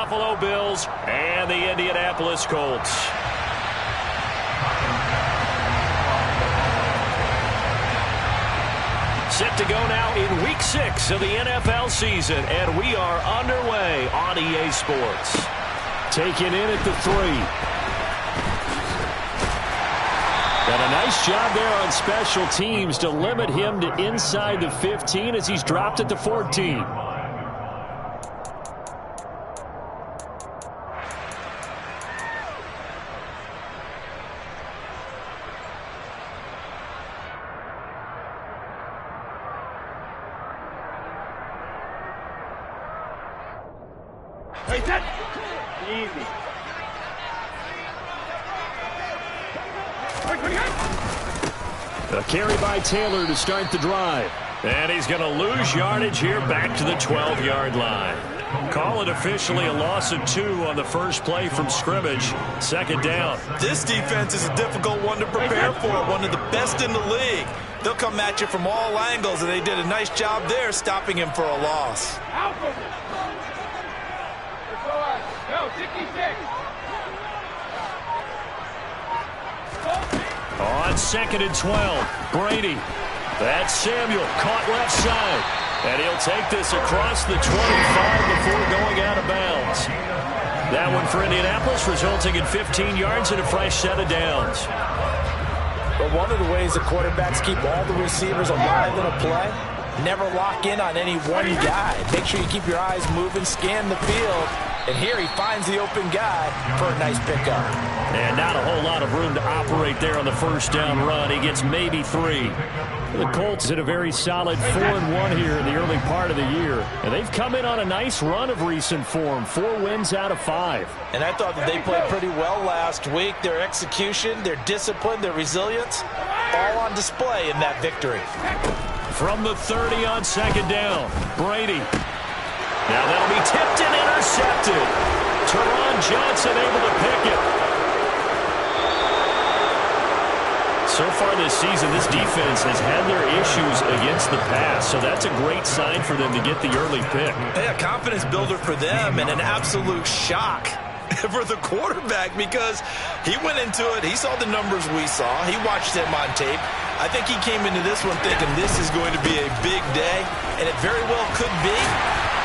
Buffalo Bills and the Indianapolis Colts. Set to go now in Week 6 of the NFL season, and we are underway on EA Sports. Taken in at the 3. And a nice job there on special teams to limit him to inside the 15 as he's dropped at the 14. Easy. A carry by Taylor to start the drive. And he's going to lose yardage here back to the 12-yard line. Call it officially a loss of 2 on the first play from scrimmage. Second down. This defense is a difficult one to prepare for, one of the best in the league. They'll come at you from all angles, and they did a nice job there stopping him for a loss. On 2nd and 12, Brady. That's Samuel, caught left side. And he'll take this across the 25 before going out of bounds. That one for Indianapolis, resulting in 15 yards and a fresh set of downs. But one of the ways the quarterbacks keep all the receivers alive in a play, never lock in on any one guy. Make sure you keep your eyes moving, scan the field. And here he finds the open guy for a nice pickup. And not a whole lot of room to operate there on the first down run. He gets maybe 3. The Colts hit a very solid 4-1 here in the early part of the year. And they've come in on a nice run of recent form. 4 wins out of 5. And I thought that they played pretty well last week. Their execution, their discipline, their resilience, all on display in that victory. From the 30 on 2nd down, Brady. Now that'll be tipped and intercepted. Teron Johnson able to pick it. So far this season, this defense has had their issues against the pass, so that's a great sign for them to get the early pick. Yeah, confidence builder for them and an absolute shock for the quarterback because he went into it. He saw the numbers we saw. He watched them on tape. I think he came into this one thinking this is going to be a big day, and it very well could be.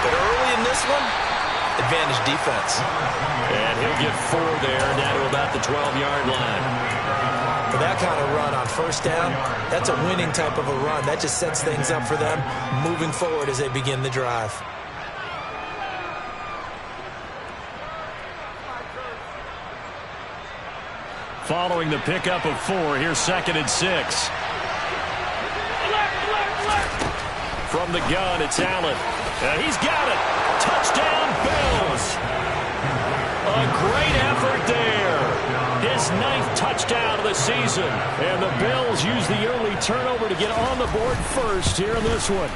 But early in this one, advantage defense. And he'll get 4 there, down to about the 12-yard line. For that kind of run on first down, that's a winning type of a run. That just sets things up for them moving forward as they begin the drive. Following the pickup of 4, here's 2nd and 6. From the gun, it's Allen. And he's got it. Touchdown, Bills. A great effort there. His 9th touchdown of the season. And the Bills use the early turnover to get on the board first here in this one.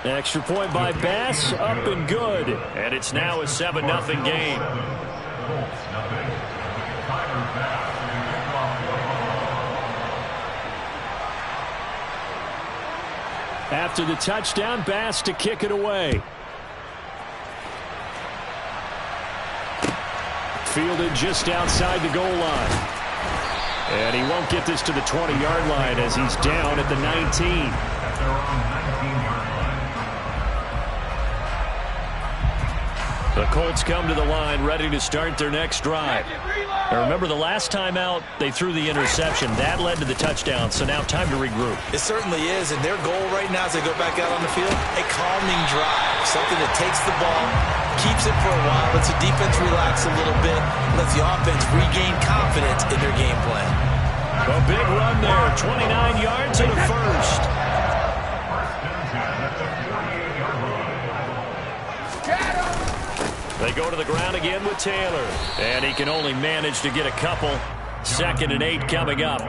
Extra point by Bass, up and good. And it's now a 7-0 game. After the touchdown, Bass to kick it away. Fielded just outside the goal line. And he won't get this to the 20-yard line as he's down at the 19. The Colts come to the line ready to start their next drive. Now remember, the last time out, they threw the interception. That led to the touchdown, so now time to regroup. It certainly is, and their goal right now as they go back out on the field, a calming drive, something that takes the ball, keeps it for a while, lets the defense relax a little bit, lets the offense regain confidence in their game plan. A big run there, 29 yards and a first. They go to the ground again with Taylor. And he can only manage to get a couple. 2nd and 8 coming up.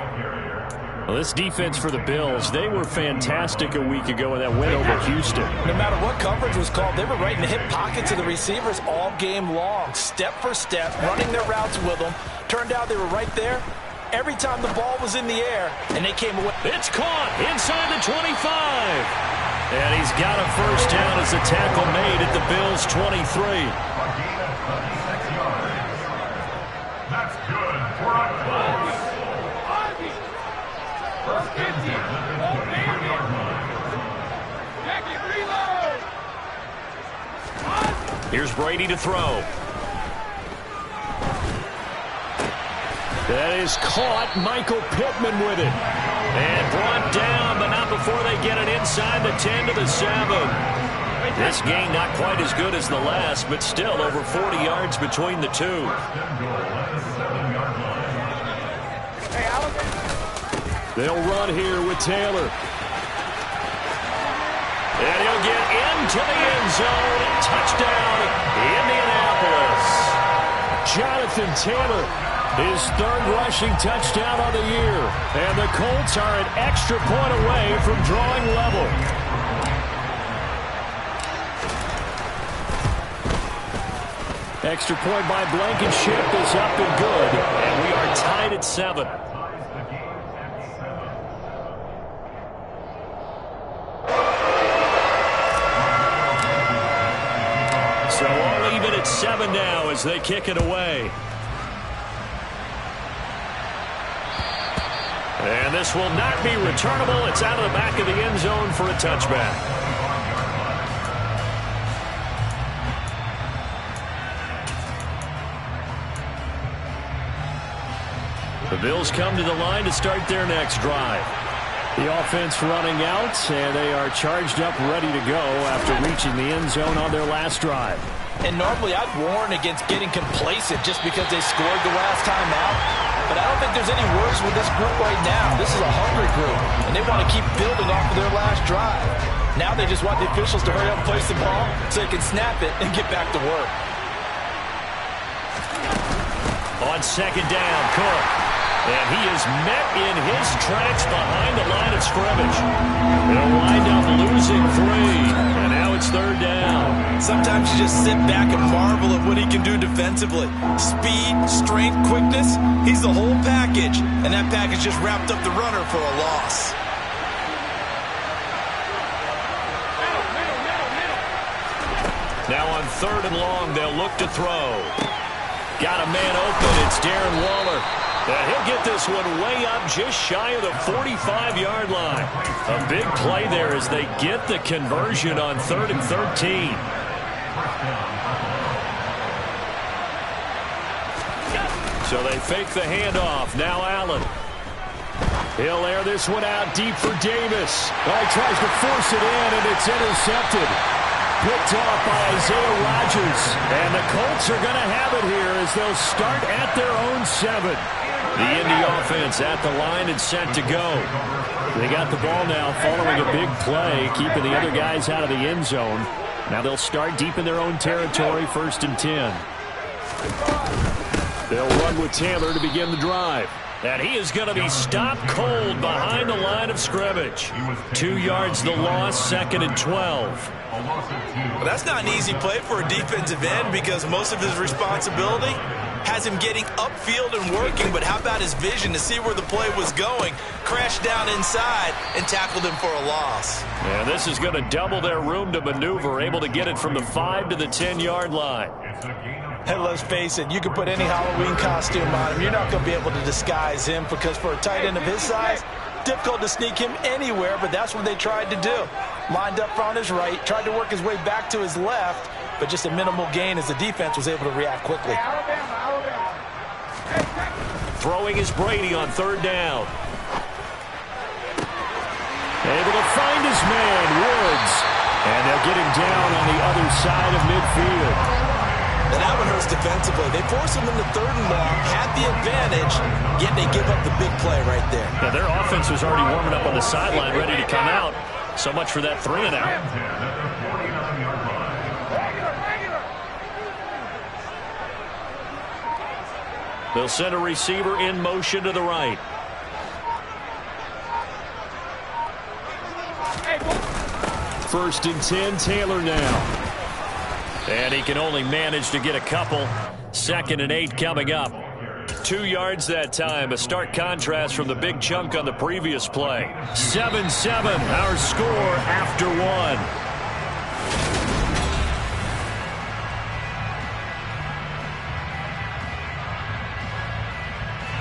Well, this defense for the Bills, they were fantastic a week ago in that win over Houston. No matter what coverage was called, they were right in the hip pockets of the receivers all game long. Step for step, running their routes with them. Turned out they were right there every time the ball was in the air, and they came away. It's caught inside the 25. And he's got a first down as the tackle made at the Bills' 23. That's good for a touch. First and 10. Here's Brady to throw. That is caught. Michael Pittman with it. And brought down, but not before they get it inside the 10 to the 7. This game not quite as good as the last, but still over 40 yards between the two. They'll run here with Taylor. And he'll get into the end zone. Touchdown, Indianapolis. Jonathan Taylor, his third rushing touchdown of the year. And the Colts are an extra point away from drawing level. Extra point by Blankenship is up and good. And we are tied at 7. So all even at 7 now as they kick it away. And this will not be returnable. It's out of the back of the end zone for a touchback. The Bills come to the line to start their next drive. The offense running out, and they are charged up, ready to go after reaching the end zone on their last drive. And normally I'd warn against getting complacent just because they scored the last time out. But I don't think there's any worries with this group right now. This is a hungry group, and they want to keep building off of their last drive. Now they just want the officials to hurry up and place the ball so they can snap it and get back to work. On second down, Cook. And he is met in his tracks behind the line of scrimmage. They'll wind up losing 3. And now it's third down. Sometimes you just sit back and marvel at what he can do defensively. Speed, strength, quickness. He's the whole package. And that package just wrapped up the runner for a loss. Now on third and long, they'll look to throw. Got a man open. It's Darren Waller. And he'll get this one way up just shy of the 45-yard line. A big play there as they get the conversion on 3rd and 13. So they fake the handoff. Now Allen. He'll air this one out deep for Davis. He tries to force it in, and it's intercepted. Picked off by Isaiah Rodgers. And the Colts are going to have it here as they'll start at their own 7. The Indy offense at the line and set to go. They got the ball now following a big play, keeping the other guys out of the end zone. Now they'll start deep in their own territory, 1st and 10. They'll run with Taylor to begin the drive. And he is going to be stopped cold behind the line of scrimmage. 2 yards the loss, 2nd and 12. Well, that's not an easy play for a defensive end because most of his responsibility has him getting upfield and working, but how about his vision to see where the play was going, crashed down inside, and tackled him for a loss. Yeah, this is going to double their room to maneuver, able to get it from the 5 to the 10-yard line. Hey, let's face it, you can put any Halloween costume on him. You're not going to be able to disguise him because for a tight end of his size, difficult to sneak him anywhere, but that's what they tried to do. Lined up on his right, tried to work his way back to his left, but just a minimal gain as the defense was able to react quickly. Throwing is Brady on 3rd down. Able to find his man, Woods. And they'll get him down on the other side of midfield. And that one hurts defensively. They force him into 3rd and long, had the advantage, yet they give up the big play right there. Yeah, their offense was already warming up on the sideline, ready to come out. So much for that 3 and out. They'll send a receiver in motion to the right. First and 10, Taylor now. And he can only manage to get a couple. 2nd and 8 coming up. 2 yards that time. A stark contrast from the big chunk on the previous play. 7-7, our score after 1.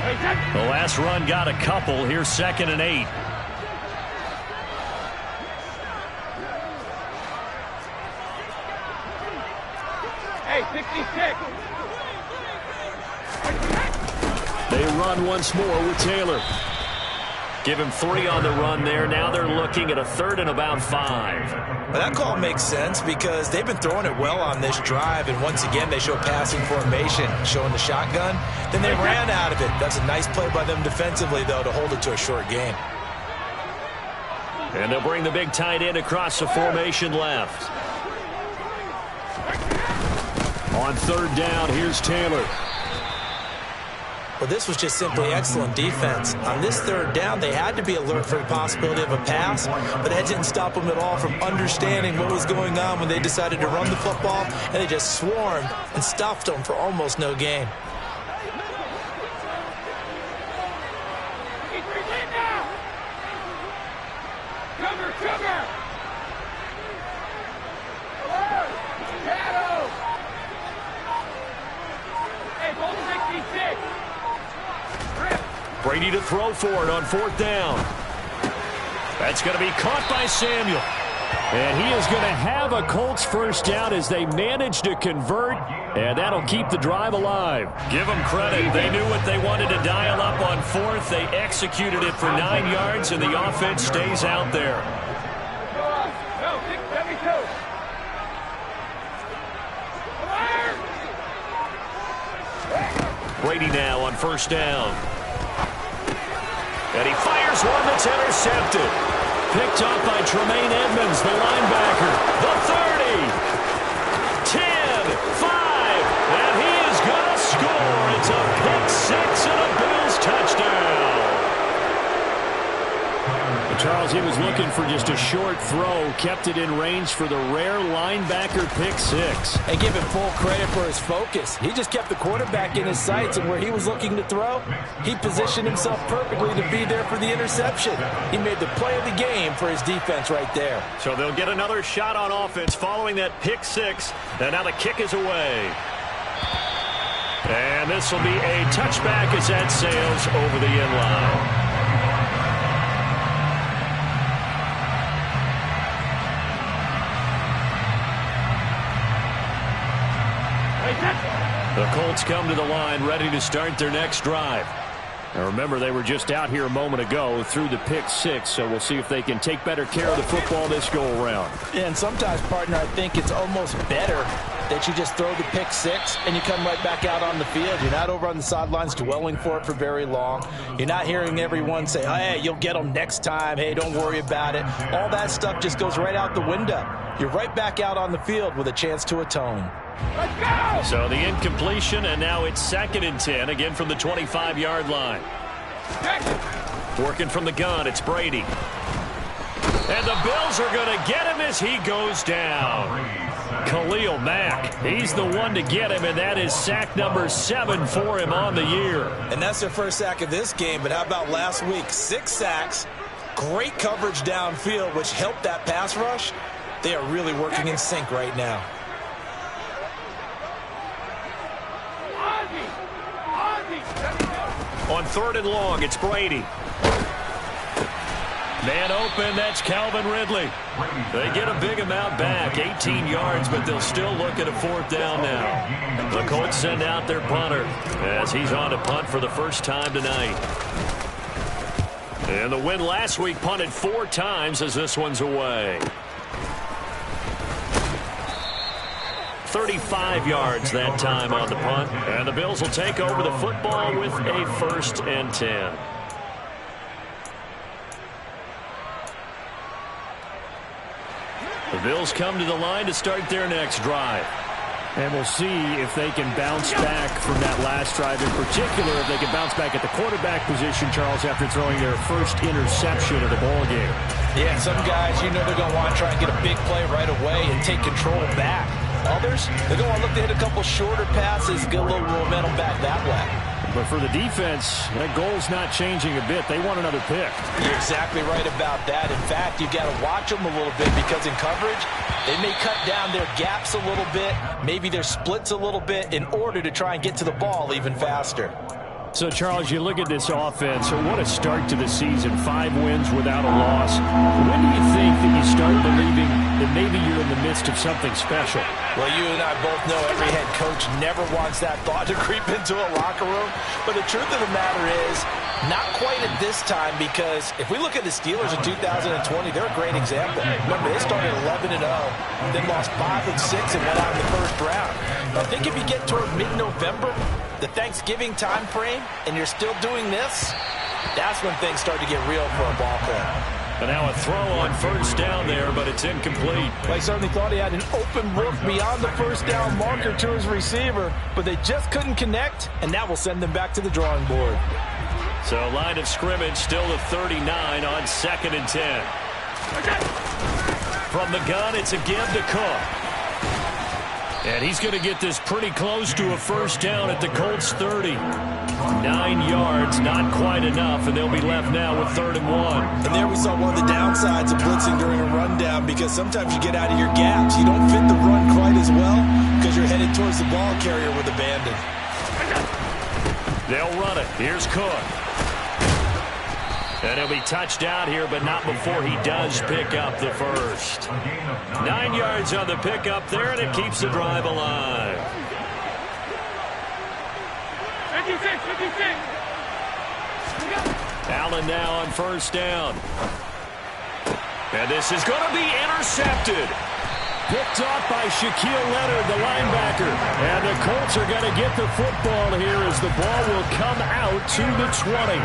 The last run got a couple. Here's 2nd and 8. Hey, 66. They run once more with Taylor. Give him 3 on the run there. Now they're looking at a 3rd and about 5. Well, that call makes sense because they've been throwing it well on this drive, and once again they show passing formation, showing the shotgun. Then they ran out of it. That's a nice play by them defensively, though, to hold it to a short gain. And they'll bring the big tight end across the formation left. On 3rd down, here's Taylor. Well, this was just simply excellent defense. On this 3rd down, they had to be alert for the possibility of a pass, but that didn't stop them at all from understanding what was going on when they decided to run the football, and they just swarmed and stuffed them for almost no gain. Brady to throw for it on 4th down. That's going to be caught by Samuel. And he is going to have a Colts 1st down as they manage to convert, and that'll keep the drive alive. Give them credit. They knew what they wanted to dial up on 4th. They executed it for 9 yards, and the offense stays out there. Brady now on 1st down. And he fires one that's intercepted. Picked up by Tremaine Edmonds, the linebacker. The 30. 10, 5. And he is going to score. It's a pick 6 and a Bills touchdown. Charles, he was looking for just a short throw, kept it in range for the rare linebacker pick 6. And give him full credit for his focus. He just kept the quarterback in his sights, and where he was looking to throw, he positioned himself perfectly to be there for the interception. He made the play of the game for his defense right there. So they'll get another shot on offense following that pick 6, and now the kick is away. And this will be a touchback as that sails over the end line. The Colts come to the line ready to start their next drive. Now remember, they were just out here a moment ago through the pick 6, so we'll see if they can take better care of the football this go-around. And sometimes, partner, I think it's almost better that you just throw the pick 6 and you come right back out on the field. You're not over on the sidelines dwelling for it for very long. You're not hearing everyone say, oh, hey, you'll get them next time. Hey, don't worry about it. All that stuff just goes right out the window. You're right back out on the field with a chance to atone. Let's go! So the incompletion, and now it's 2nd and 10, again from the 25-yard line. Working from the gun, it's Brady. And the Bills are going to get him as he goes down. Khalil Mack, he's the one to get him, and that is sack number 7 for him on the year. And that's their first sack of this game, but how about last week? 6 sacks, great coverage downfield, which helped that pass rush. They are really working in sync right now. On 3rd and long, it's Brady. Man open, that's Calvin Ridley. They get a big amount back, 18 yards, but they'll still look at a 4th down now. The Colts send out their punter as he's on to punt for the first time tonight. And the win last week punted 4 times as this one's away. 35 yards that time on the punt. And the Bills will take over the football with a 1st and 10. The Bills come to the line to start their next drive. And we'll see if they can bounce back from that last drive. In particular, if they can bounce back at the quarterback position, Charles, after throwing their first interception of the ball game. Yeah, some guys, you know they're going to want to try and get a big play right away and take control back. Others, they're going to want to look to hit a couple shorter passes, get a little momentum back that way. But for the defense, that goal's not changing a bit. They want another pick. You're exactly right about that. In fact, you've got to watch them a little bit because in coverage, they may cut down their gaps a little bit, maybe their splits a little bit in order to try and get to the ball even faster. So, Charles, you look at this offense, what a start to the season. 5 wins without a loss. When do you think that you start believing that maybe you're in the midst of something special? Well, you and I both know every head coach never wants that thought to creep into a locker room. But the truth of the matter is, not quite at this time, because if we look at the Steelers in 2020, they're a great example. Remember, they started 11-0, then lost 5-6 and went out in the first round. I think if you get toward mid-November, the Thanksgiving time frame, and you're still doing this, that's when things start to get real for a ball club. And now a throw on first down there, but it's incomplete. I certainly thought he had an open look beyond the first down marker to his receiver, but they just couldn't connect, and that will send them back to the drawing board. So line of scrimmage still the 39 on 2nd and 10. From the gun, it's a give to Cook. And he's going to get this pretty close to a first down at the Colts 30. 9 yards, not quite enough, and they'll be left now with 3rd and 1. And there we saw one of the downsides of blitzing during a rundown, because sometimes you get out of your gaps. You don't fit the run quite as well because you're headed towards the ball carrier with abandon. They'll run it. Here's Cook. And he'll be touched out here, but not before he does pick up the first. 9 yards on the pickup there, and it keeps the drive alive. 56, 56. Allen now on first down. And this is going to be intercepted. Picked off by Shaquille Leonard, the linebacker. And the Colts are going to get the football here as the ball will come out to the 20.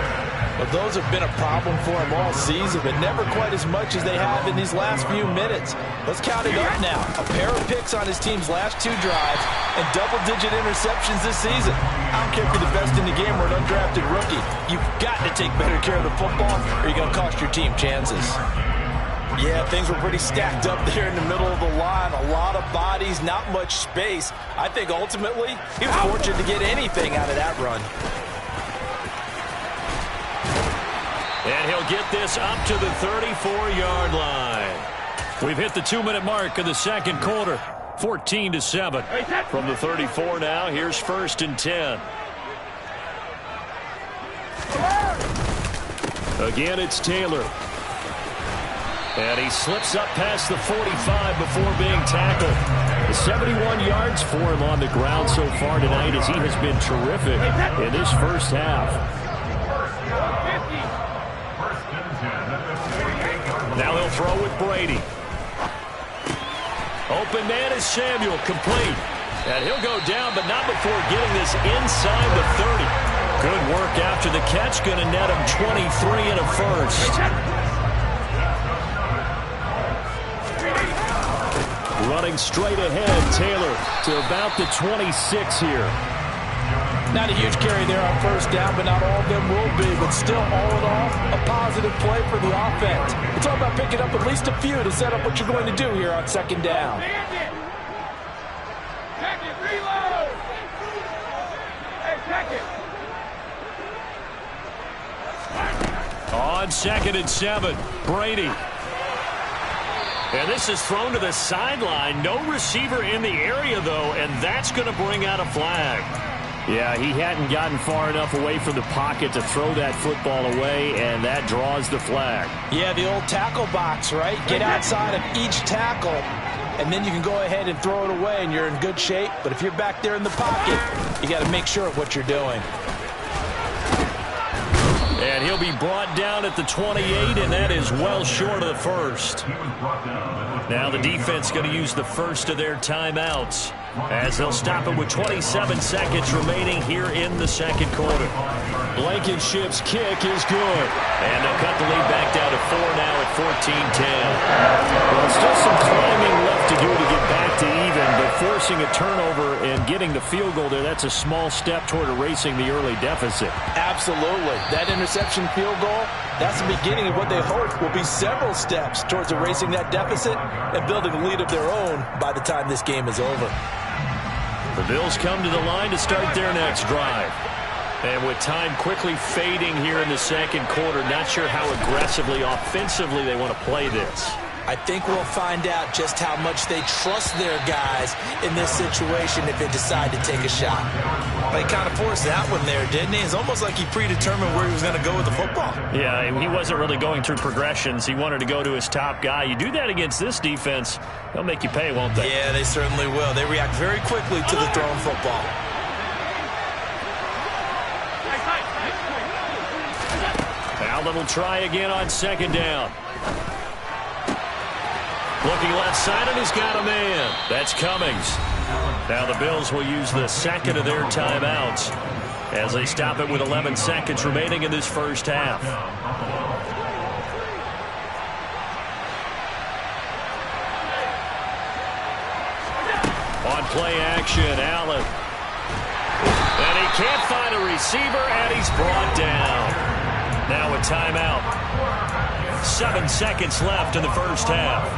Well, those have been a problem for him all season, but never quite as much as they have in these last few minutes. Let's count it up now. A pair of picks on his team's last 2 drives and double-digit interceptions this season. I don't care if you're the best in the game or an undrafted rookie. You've got to take better care of the football or you're going to cost your team chances. Yeah, things were pretty stacked up there in the middle of the line. A lot of bodies, not much space. I think ultimately he was fortunate to get anything out of that run. And he'll get this up to the 34-yard line. We've hit the 2-minute mark of the second quarter. 14-7. From the 34 now, here's 1st and 10. Again, it's Taylor. And he slips up past the 45 before being tackled. 71 yards for him on the ground so far tonight, as he has been terrific in this first half. Now they'll throw with Brady. Open man is Samuel, complete. And he'll go down, but not before getting this inside the 30. Good work after the catch, going to net him 23 and a first. Running straight ahead, Taylor to about the 26 here. Not a huge carry there on first down, but not all of them will be. But still, all in all, a positive play for the offense. It's all about picking up at least a few to set up what you're going to do here on 2nd down. Second, reload. Hey, second. On 2nd and 7, Brady. And this is thrown to the sideline. No receiver in the area, though, and that's going to bring out a flag. Yeah, he hadn't gotten far enough away from the pocket to throw that football away, and that draws the flag. Yeah, the old tackle box, right? Get outside of each tackle, and then you can go ahead and throw it away, and you're in good shape. But if you're back there in the pocket, you got to make sure of what you're doing. And he'll be brought down at the 28, and that is well short of the first. Now the defense going to use the first of their timeouts, as they'll stop it with 27 seconds remaining here in the second quarter. Blankenship's kick is good. And they'll cut the lead back down to 4 now at 14-10. Well, still some climbing left to do to get back to even, but forcing a turnover and getting the field goal there, that's a small step toward erasing the early deficit. Absolutely. That interception field goal, that's the beginning of what they hope will be several steps towards erasing that deficit and building a lead of their own by the time this game is over. The Bills come to the line to start their next drive. And with time quickly fading here in the second quarter, not sure how aggressively, offensively they want to play this. I think we'll find out just how much they trust their guys in this situation if they decide to take a shot. Well, he kind of forced that one there, didn't he? It's almost like he predetermined where he was going to go with the football. Yeah, he wasn't really going through progressions. He wanted to go to his top guy. You do that against this defense, they'll make you pay, won't they? Yeah, they certainly will. They react very quickly to the thrown football. Allen will try again on second down. Looking left side, and he's got a man. That's Cummings. Now the Bills will use the second of their timeouts as they stop it with 11 seconds remaining in this first half. On play action, Allen. And he can't find a receiver, and he's brought down. Now a timeout. 7 seconds left in the first half.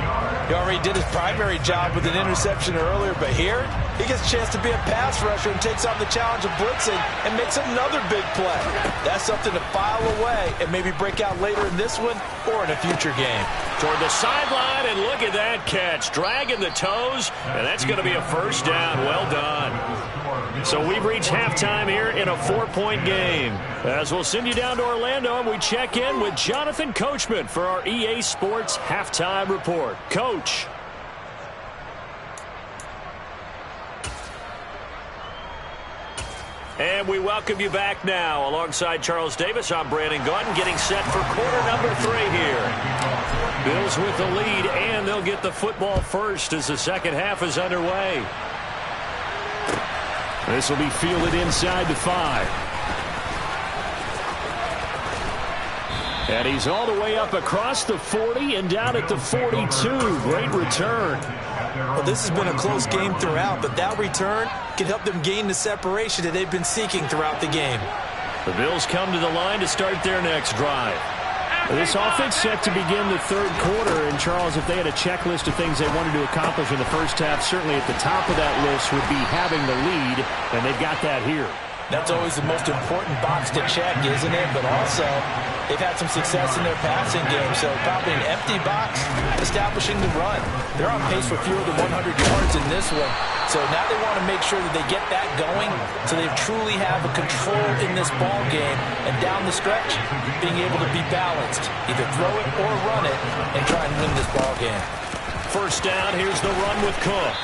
He already did his primary job with an interception earlier, but here he gets a chance to be a pass rusher and takes on the challenge of blitzing and makes another big play. That's something to file away and maybe break out later in this one or in a future game. Toward the sideline, and look at that catch. Dragging the toes, and that's going to be a first down. Well done. So we've reached halftime here in a 4-point game. As we'll send you down to Orlando, and we check in with Jonathan Coachman for our EA Sports Halftime Report. Coach. And we welcome you back now. Alongside Charles Davis, I'm Brandon Gordon, getting set for quarter number 3 here. Bills with the lead, and they'll get the football first as the second half is underway. This will be fielded inside the 5. And he's all the way up across the 40 and down at the 42. Great return. Well, this has been a close game throughout, but that return can help them gain the separation that they've been seeking throughout the game. The Bills come to the line to start their next drive. This offense set to begin the third quarter. And, Charles, if they had a checklist of things they wanted to accomplish in the first half, certainly at the top of that list would be having the lead, and they've got that here. That's always the most important box to check, isn't it? But also, they've had some success in their passing game, so probably an empty box establishing the run. They're on pace for fewer than 100 yards in this one. So now they want to make sure that they get that going so they truly have a control in this ball game. And down the stretch, being able to be balanced. Either throw it or run it and try and win this ball game. First down, here's the run with Cook.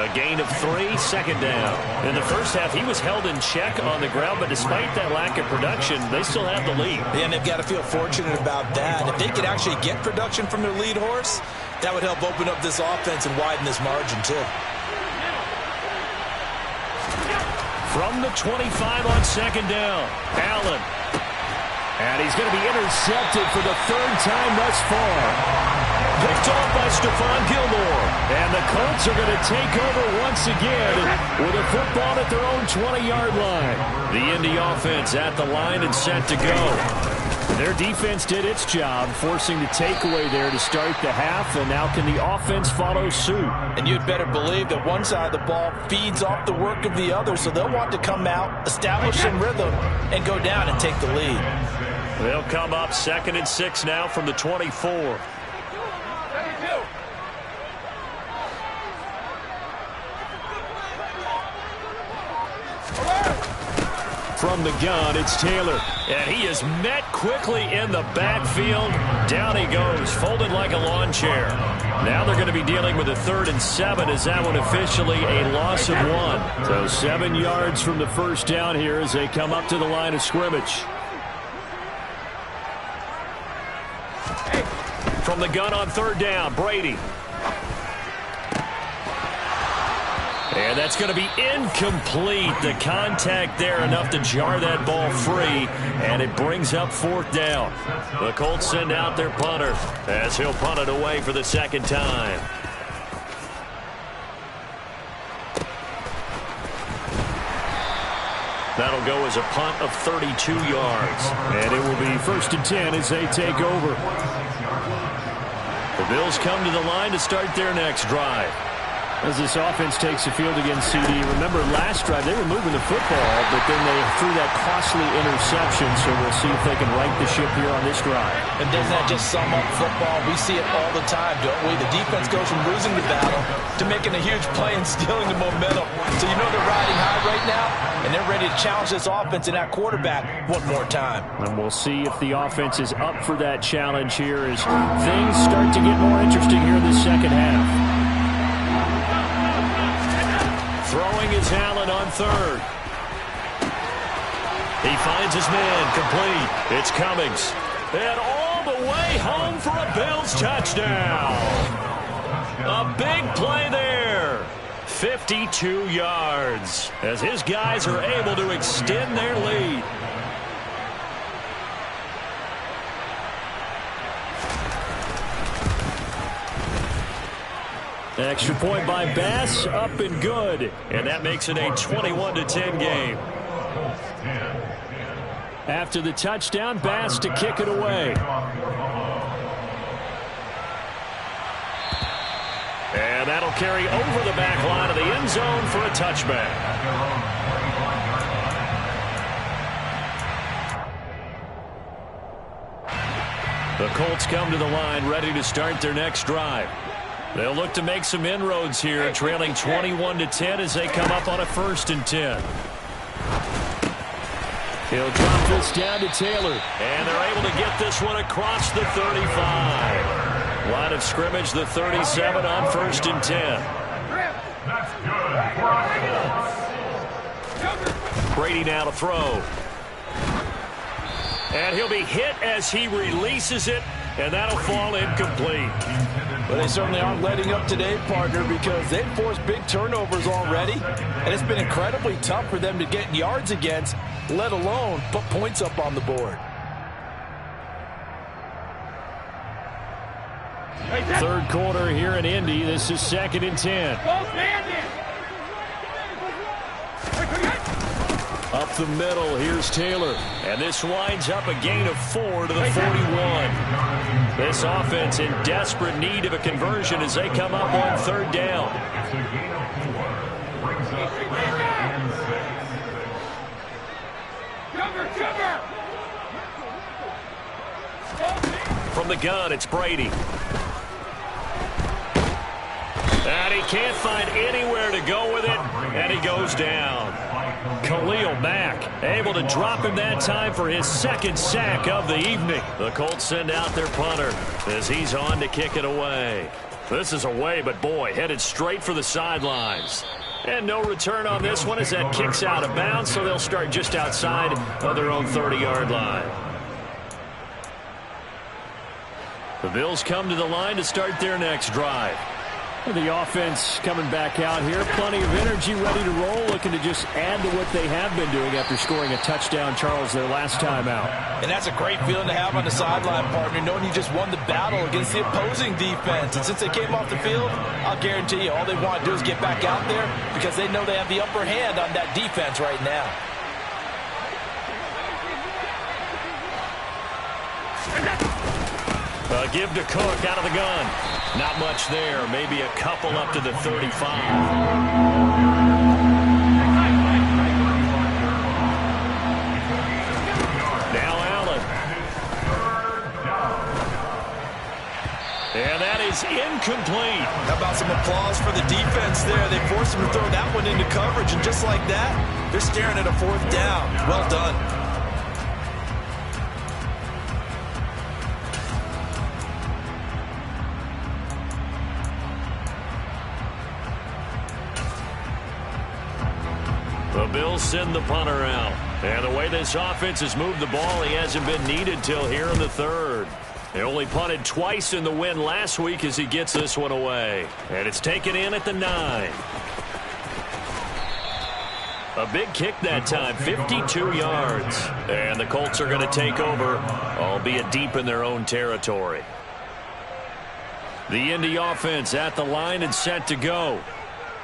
A gain of 3, second down. In the first half, he was held in check on the ground, but despite that lack of production, they still have the lead. Yeah, and they've got to feel fortunate about that. If they could actually get production from their lead horse, that would help open up this offense and widen this margin, too. From the 25 on second down, Allen. And he's going to be intercepted for the 3rd time thus far. Picked off by Stephon Gilmore. And the Colts are going to take over once again with a football at their own 20-yard line. The Indy offense at the line and set to go. Their defense did its job, forcing the takeaway there to start the half, and now can the offense follow suit? And you'd better believe that one side of the ball feeds off the work of the other, so they'll want to come out, establish some rhythm, and go down and take the lead. They'll come up 2nd and 6 now from the 24. From the gun, it's Taylor. And he is met quickly in the backfield. Down he goes, folded like a lawn chair. Now they're going to be dealing with a 3rd and 7 as that one officially a loss of 1. So 7 yards from the first down here as they come up to the line of scrimmage. From the gun on 3rd down, Brady. And that's going to be incomplete. The contact there enough to jar that ball free, and it brings up 4th down. The Colts send out their punter as he'll punt it away for the 2nd time. That'll go as a punt of 32 yards. And it will be 1st and 10 as they take over. The Bills come to the line to start their next drive. As this offense takes the field against CD, remember last drive they were moving the football, but then they threw that costly interception, so we'll see if they can right the ship here on this drive. And doesn't that just sum up football? We see it all the time, don't we? The defense goes from losing the battle to making a huge play and stealing the momentum. So you know they're riding high right now, and they're ready to challenge this offense and that quarterback one more time. And we'll see if the offense is up for that challenge here as things start to get more interesting here in the second half. Throwing is Allen on third. He finds his man complete. It's Cummings. And all the way home for a Bills touchdown. A big play there. 52 yards as his guys are able to extend their lead. Extra point by Bass, up and good. And that makes it a 21-10 game. After the touchdown, Bass to kick it away. And that'll carry over the back line of the end zone for a touchback. The Colts come to the line ready to start their next drive. They'll look to make some inroads here, trailing 21-10 as they come up on a 1st and 10. He'll drop this down to Taylor. And they're able to get this one across the 35. Line of scrimmage, the 37 on 1st and 10. Brady now to throw. And he'll be hit as he releases it, and that'll fall incomplete. But they certainly aren't letting up today, partner, because they've forced big turnovers already, and it's been incredibly tough for them to get yards against, let alone put points up on the board. Third quarter here in Indy. This is 2nd and 10. Up the middle, here's Taylor. And this winds up a gain of 4 to the 41. This offense in desperate need of a conversion as they come up on 3rd down. From the gun, it's Brady. And he can't find anywhere to go with it, and he goes down. Khalil Mack able to drop him that time for his 2nd sack of the evening. The Colts send out their punter as he's on to kick it away. This is away, but boy, headed straight for the sidelines. And no return on this one as that kicks out of bounds, so they'll start just outside of their own 30-yard line. The Bills come to the line to start their next drive. The offense coming back out here. Plenty of energy, ready to roll, looking to just add to what they have been doing after scoring a touchdown, Charles, their last time out. And that's a great feeling to have on the sideline, partner, knowing you just won the battle against the opposing defense. And since they came off the field, I'll guarantee you all they want to do is get back out there because they know they have the upper hand on that defense right now. Give to Cook out of the gun. Not much there. Maybe a couple up to the 35. Now Allen. And that is incomplete. How about some applause for the defense there? They forced him to throw that one into coverage, and just like that, they're staring at a 4th down. Well done. The Bills send the punter out. And the way this offense has moved the ball, he hasn't been needed till here in the 3rd. He only punted twice in the win last week as he gets this one away. And it's taken in at the 9. A big kick that time, 52 yards. And the Colts are going to take over, albeit deep in their own territory. The Indy offense at the line and set to go.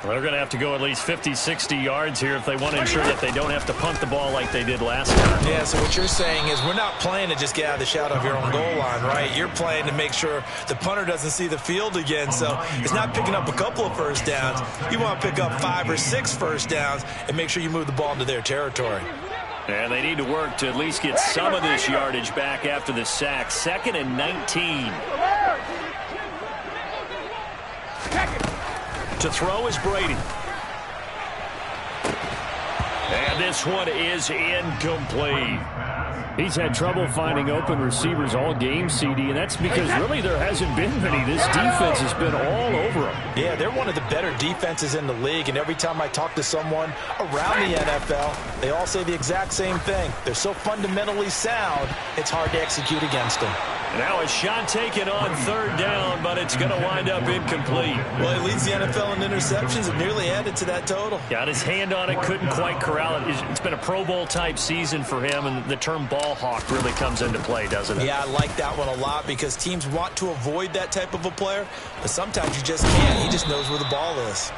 Well, they're going to have to go at least 50, 60 yards here if they want to ensure that they don't have to punt the ball like they did last time. Yeah, so what you're saying is we're not playing to just get out of the shadow of your own goal line, right? You're playing to make sure the punter doesn't see the field again. So it's not picking up a couple of first downs. You want to pick up 5 or 6 first downs and make sure you move the ball into their territory. And they need to work to at least get some of this yardage back after the sack. 2nd and 19. To throw is Brady. And this one is incomplete. He's had trouble finding open receivers all game, CD, and that's because really there hasn't been many. This defense has been all over them. Yeah, they're one of the better defenses in the league, and every time I talk to someone around the NFL, they all say the exact same thing. They're so fundamentally sound, it's hard to execute against them. Now a shot taken on 3rd down, but it's going to wind up incomplete. Well, he leads the NFL in interceptions and nearly added to that total. Got his hand on it, couldn't quite corral it. It's been a Pro Bowl-type season for him, and the term ball hawk really comes into play, doesn't it? Yeah, I like that one a lot because teams want to avoid that type of a player, but sometimes you just can't. He just knows where the ball is.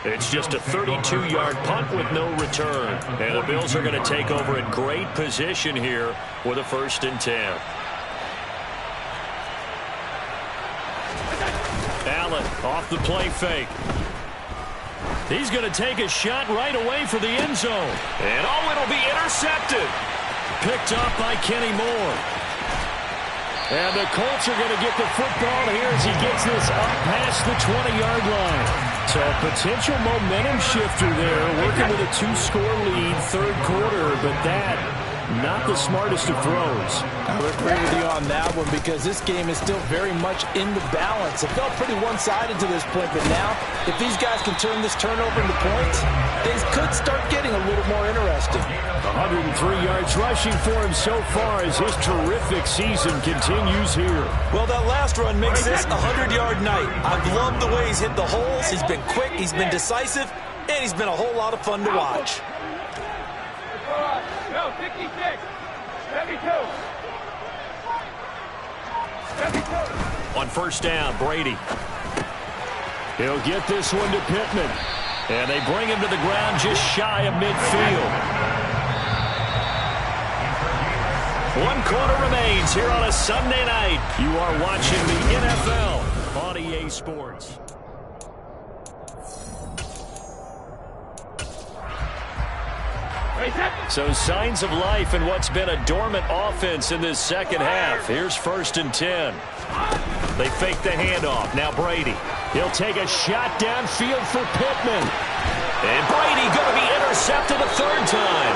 It's just a 32-yard punt with no return. And the Bills are going to take over in great position here with a 1st and 10. Allen off the play fake. He's going to take a shot right away for the end zone. And oh, it'll be intercepted. Picked up by Kenny Moore. And the Colts are going to get the football here as he gets this up past the 20-yard line. So a potential momentum shifter there, working with a 2-score lead, 3rd quarter, but that not the smartest of throws. I would agree with you on that one because this game is still very much in the balance. It felt pretty one-sided to this point, but now if these guys can turn this turnover into points, things could start getting a little more interesting. 103 yards rushing for him so far as his terrific season continues here. Well, that last run makes this a 100-yard night. I've loved the way he's hit the holes. He's been quick, he's been decisive, and he's been a whole lot of fun to watch. No, 66. 72. 72. On 1st down, Brady. He'll get this one to Pittman. And they bring him to the ground just shy of midfield. 1 quarter remains here on a Sunday night. You are watching the NFL on EA Sports. So signs of life in what's been a dormant offense in this 2nd half. Here's 1st and 10. They fake the handoff. Now Brady. He'll take a shot downfield for Pittman. And Brady going to be intercepted a 3rd time.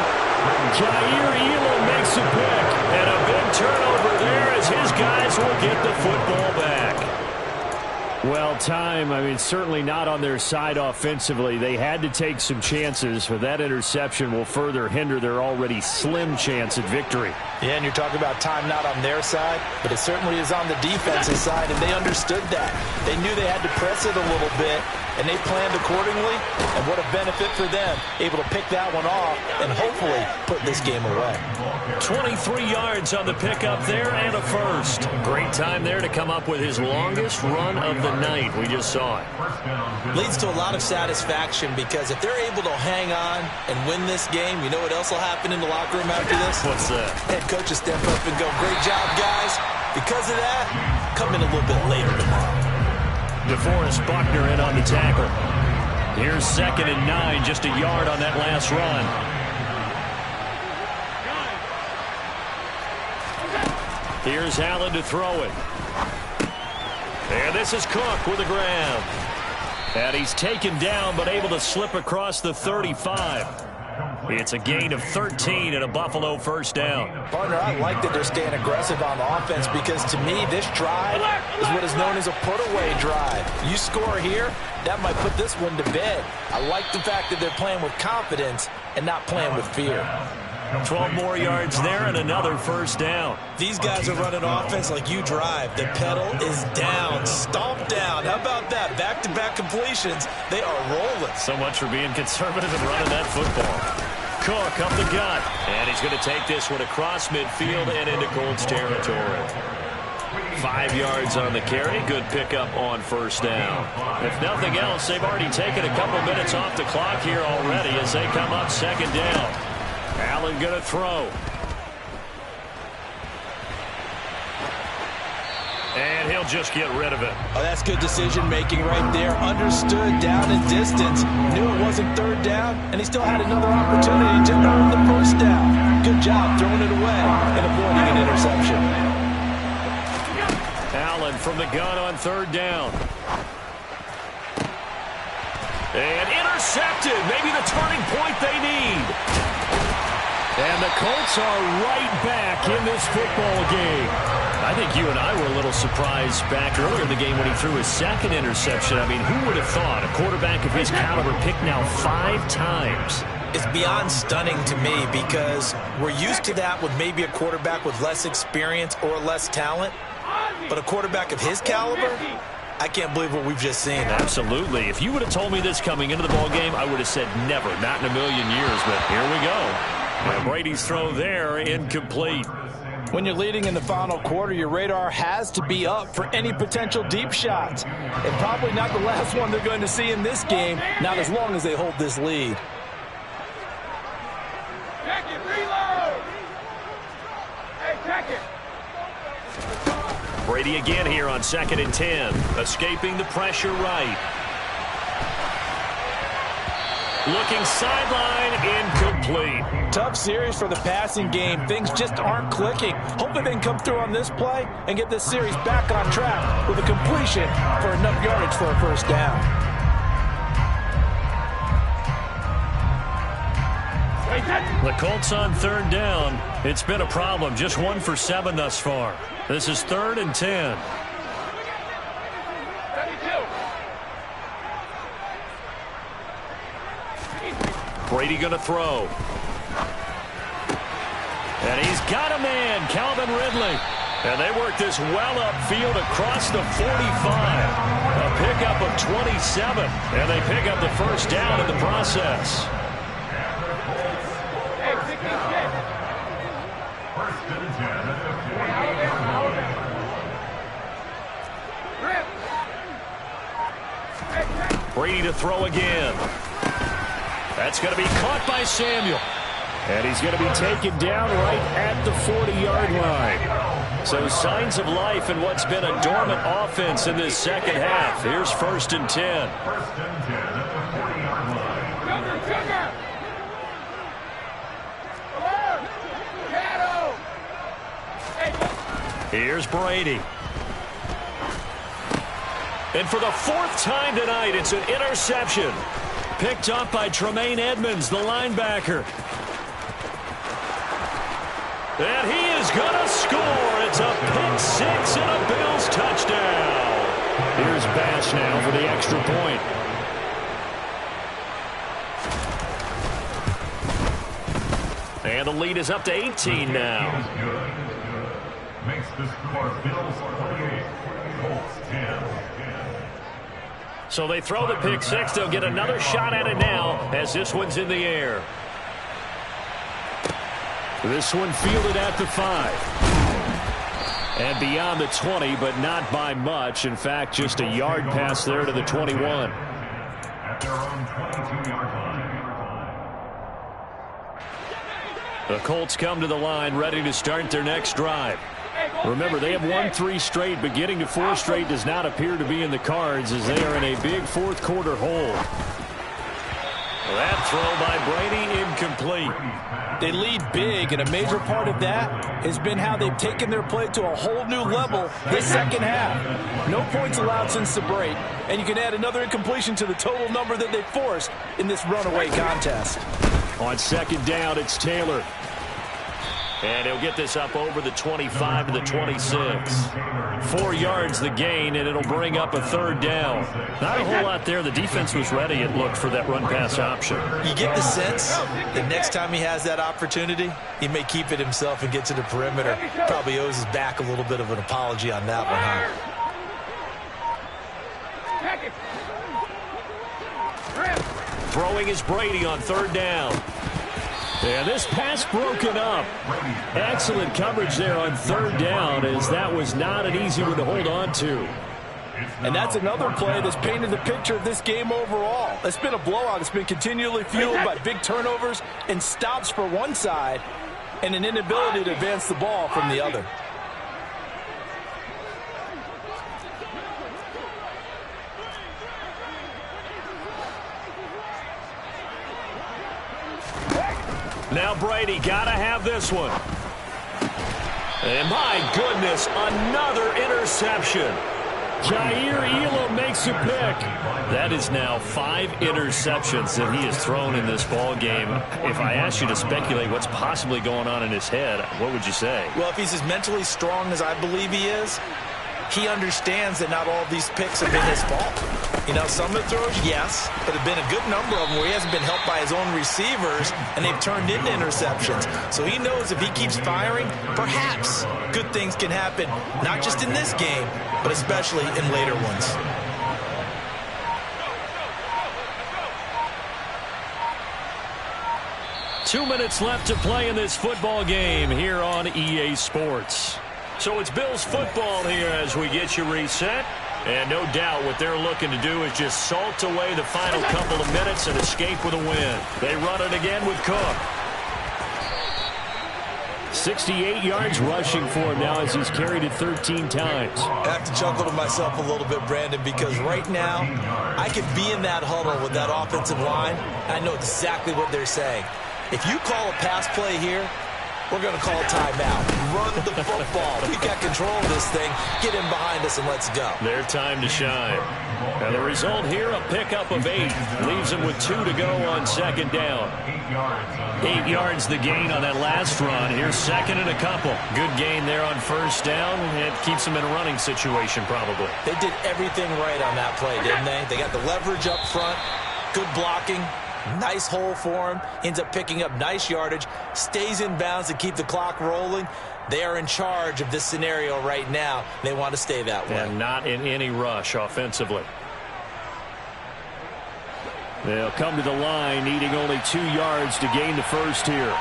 Jair Elam makes a pick. And a big turnover there as his guys will get the football back. Well, certainly not on their side offensively. They had to take some chances, but that interception will further hinder their already slim chance at victory. Yeah, and you're talking about time not on their side, but it certainly is on the defensive side, and they understood that. They knew they had to press it a little bit, and they planned accordingly, and what a benefit for them, able to pick that one off and hopefully put this game away. 23 yards on the pickup there and a 1st. Great time there to come up with his longest run of the night. We just saw it. Leads to a lot of satisfaction because if they're able to hang on and win this game, you know what else will happen in the locker room after this? What's that? Head coach will step up and go, great job, guys. Because of that, come in a little bit later tomorrow. DeForest Buckner in on the tackle. Here's 2nd and 9, just a yard on that last run. Here's Allen to throw it. And this is Cook with the grab. And he's taken down but able to slip across the 35. It's a gain of 13 and a Buffalo 1st down. Partner, I like that they're staying aggressive on offense because to me this drive is what is known as a put-away drive. You score here, that might put this one to bed. I like the fact that they're playing with confidence and not playing with fear. 12 more yards there and another 1st down. These guys are running offense like you drive. The pedal is down, stomped down. How about that? Back-to-back completions. They are rolling. So much for being conservative and running that football. Cook up the gut. And he's going to take this one across midfield and into Colts territory. 5 yards on the carry. Good pickup on first down. If nothing else, they've already taken a couple minutes off the clock here already as they come up second down. Allen going to throw. And he'll just get rid of it. Oh, that's good decision-making right there. Understood down and distance. Knew it wasn't third down, and he still had another opportunity to earn the first down. Good job throwing it away and avoiding an interception. Allen from the gun on third down. And intercepted. Maybe the turning point they need. And the Colts are right back in this football game. I think you and I were a little surprised back earlier in the game when he threw his second interception. I mean, who would have thought a quarterback of his caliber picked now 5 times? It's beyond stunning to me because we're used to that with maybe a quarterback with less experience or less talent. But a quarterback of his caliber, I can't believe what we've just seen. Absolutely. If you would have told me this coming into the ball game, I would have said never, not in a million years. But here we go. And Brady's throw there, incomplete. When you're leading in the final quarter, your radar has to be up for any potential deep shots. And probably not the last one they're going to see in this game, not as long as they hold this lead. Check it, reload! Hey, check it! Brady again here on 2nd and 10. Escaping the pressure right. Looking sideline, incomplete. Tough series for the passing game. Things just aren't clicking. Hopefully they can come through on this play and get this series back on track with a completion for enough yardage for a first down. The Colts on third down. It's been a problem. Just 1 for 7 thus far. This is 3rd and 10. Brady going to throw. And he's got a man, Calvin Ridley. And they work this well upfield across the 45. A pickup of 27. And they pick up the first down in the process. Brady to throw again. That's going to be caught by Samuel. And he's going to be taken down right at the 40-yard line. So signs of life in what's been a dormant offense in this second half. Here's 1st and 10. Here's Brady. And for the 4th time tonight, it's an interception. Picked up by Tremaine Edmonds, the linebacker. And he is going to score. It's a pick 6 and a Bills touchdown. Here's Bass now for the extra point. And the lead is up to 18 now. Makes the score Bills 28, Colts 10. So they throw the pick 6. They'll get another shot at it now as this one's in the air. This one fielded at the 5. And beyond the 20, but not by much. In fact, just a yard pass there to the 21. At their own 22-yard line. The Colts come to the line ready to start their next drive. Remember, they have won 3 straight, but getting to 4 straight does not appear to be in the cards as they are in a big 4th quarter hole. That throw by Brady incomplete. They lead big, and a major part of that has been how they've taken their play to a whole new level this second half. No points allowed since the break, and you can add another incompletion to the total number that they forced in this runaway contest. On 2nd down, it's Taylor. And he'll get this up over the 25 to the 26. 4 yards the gain, and it'll bring up a 3rd down. Not a whole lot there. The defense was ready, it looked, for that run-pass option. You get the sense that next time he has that opportunity, he may keep it himself and get to the perimeter. Probably owes his back a little bit of an apology on that one, huh? Throwing is Brady on 3rd down. And this pass broken up. Excellent coverage there on third down, as that was not an easy one to hold on to. And that's another play that's painted the picture of this game overall. It's been a blowout. It's been continually fueled by big turnovers and stops for one side and an inability to advance the ball from the other. Now Brady got to have this one. And my goodness, another interception. Jair Elam makes a pick. That is now 5 interceptions that he has thrown in this ball game. If I asked you to speculate what's possibly going on in his head, what would you say? Well, if he's as mentally strong as I believe he is, he understands that not all of these picks have been his fault. You know, some of the throws, yes, but there have been a good number of them where he hasn't been helped by his own receivers, and they've turned into interceptions. So he knows if he keeps firing, perhaps good things can happen, not just in this game, but especially in later ones. Two minutes left to play in this football game here on EA Sports. So it's Bills football here as we get you reset. And no doubt what they're looking to do is just salt away the final couple of minutes and escape with a win. They run it again with Cook. 68 yards rushing for him now as he's carried it 13 times. I have to chuckle to myself a little bit, Brandon, because right now I could be in that huddle with that offensive line. I know exactly what they're saying. If you call a pass play here, we're going to call a timeout. Run the football. We got control of this thing. Get in behind us and let's go. Their time to shine. And the result here, a pickup of 8. Leaves them with 2 to go on second down. 8 yards the gain on that last run. Here's second and a couple. Good gain there on first down. It keeps them in a running situation probably. They did everything right on that play, didn't they? They got the leverage up front. Good blocking. Nice hole for him. Ends up picking up nice yardage. Stays in bounds to keep the clock rolling. They are in charge of this scenario right now. They want to stay that way. And not in any rush offensively. They'll come to the line needing only 2 yards to gain the first here.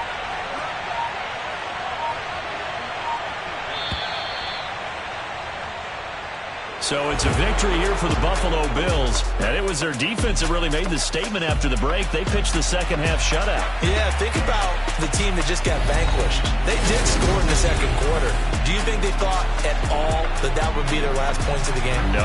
So it's a victory here for the Buffalo Bills. And it was their defense that really made the statement after the break. They pitched the second half shutout. Yeah, think about the team that just got vanquished. They did score in the second quarter. Do you think they thought at all that that would be their last points of the game? No.